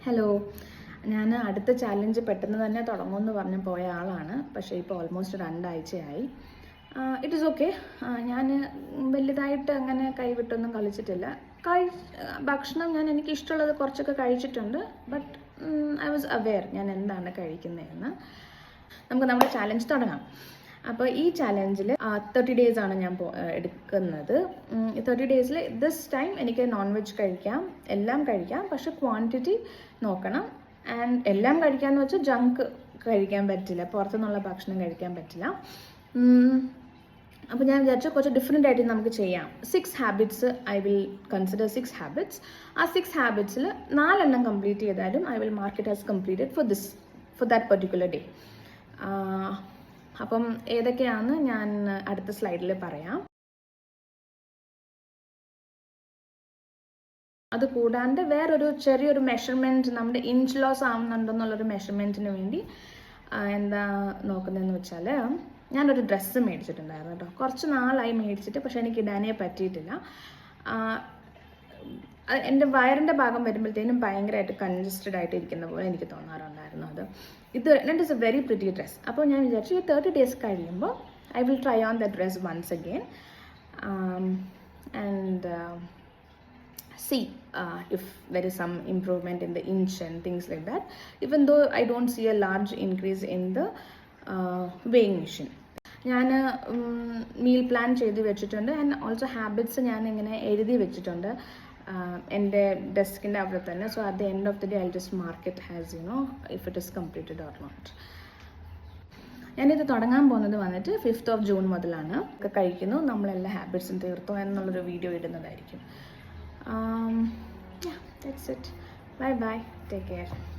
Hello, ഞാൻ അടുത്ത challenge പെട്ടെന്ന് തന്നെ തുടങ്ങുമെന്ന് പറഞ്ഞ് പോയ ആളാണ്. പക്ഷേ ഇപ്പോൾ ഓൾമോസ്റ്റ് 2 ആഴ്ചയായി. It is okay. ഞാൻ വലുതായിട്ട് അങ്ങനെ കൈവിട്ടൊന്നും കളിച്ചിട്ടില്ല. ഭക്ഷണം ഞാൻ എനിക്ക് ഇഷ്ടമുള്ളത് കുറച്ചൊക്കെ കഴിച്ചിട്ടുണ്ട്. ബട്ട് ഐ വാസ് അവെയർ ഞാൻ എന്താണ് കഴിക്കുന്നതെന്ന്. നമുക്ക് നമ്മുടെ ചാലഞ്ച് തുടങ്ങാം. അപ്പോൾ ഈ ചാലഞ്ചിൽ 30 ഡേയ്സ് ആണ് ഞാൻ എടുക്കുന്നത്. 30 ഡേയ്സിൽ ദിസ് ടൈം എനിക്ക് നോൺ വെജ് കഴിക്കാം, എല്ലാം കഴിക്കാം, പക്ഷെ ക്വാണ്ടിറ്റി നോക്കണം. ആൻഡ് എല്ലാം കഴിക്കാമെന്ന് വെച്ചാൽ ജങ്ക് കഴിക്കാൻ പറ്റില്ല, പുറത്തുനിന്നുള്ള ഭക്ഷണം കഴിക്കാൻ പറ്റില്ല. അപ്പോൾ ഞാൻ വിചാരിച്ചു കുറച്ച് ഡിഫറെൻ്റ് ആയിട്ട് നമുക്ക് ചെയ്യാം. 6 habits I will consider 6 habits. ആ 6 ഹാബിറ്റ്സിൽ 4 എണ്ണം കംപ്ലീറ്റ് ചെയ്താലും I will mark it as completed for that particular day. അപ്പം ഏതൊക്കെയാണെന്ന് ഞാൻ അടുത്ത സ്ലൈഡിൽ പറയാം. അത് കൂടാണ്ട് വേറൊരു ചെറിയൊരു മെഷർമെൻറ്റ്, നമ്മുടെ ഇഞ്ച് ലോസ് ആവുന്നുണ്ടെന്നുള്ളൊരു മെഷർമെൻറ്റിന് വേണ്ടി എന്താ നോക്കുന്നതെന്ന് വെച്ചാൽ, ഞാനൊരു ഡ്രസ്സ് മേടിച്ചിട്ടുണ്ടായിരുന്നു കേട്ടോ. കുറച്ച് നാളായി മേടിച്ചിട്ട്, പക്ഷേ എനിക്ക് ഇടാനേ പറ്റിയിട്ടില്ല. എൻ്റെ വയറിൻ്റെ ഭാഗം വരുമ്പോഴത്തേനും ഭയങ്കരമായിട്ട് കൺജസ്റ്റഡ് ആയിട്ട് ഇരിക്കുന്ന പോലെ എനിക്ക് തോന്നാറുണ്ടായിരുന്നു. ഇത് is a very pretty dress. അപ്പോൾ ഞാൻ വിചാരിച്ചു ഈ 30 ഡേയ്സ് കഴിയുമ്പോൾ I will try on the dress once again and see if there is some improvement in the inch and things like that, even though I don't see a large increase in the weighing machine. ഞാൻ meal plan ചെയ്ത് വെച്ചിട്ടുണ്ട്. And also habits ഞാൻ ഇങ്ങനെ എഴുതി വെച്ചിട്ടുണ്ട് എൻ്റെ ഡെസ്കിൻ്റെ അവിടെ തന്നെ. So at the end of the day I just mark it has if it is completed or not. ഞാനിത് തുടങ്ങാൻ പോകുന്നത് വന്നിട്ട് 5th of June മുതലാണ്. ഒക്കെ കഴിക്കുന്നു, നമ്മളെല്ലാ ഹാബിറ്റ്സും തീർത്തോ എന്നുള്ളൊരു വീഡിയോ ഇടുന്നതായിരിക്കും. Yeah, that's it. Bye bye. Take care.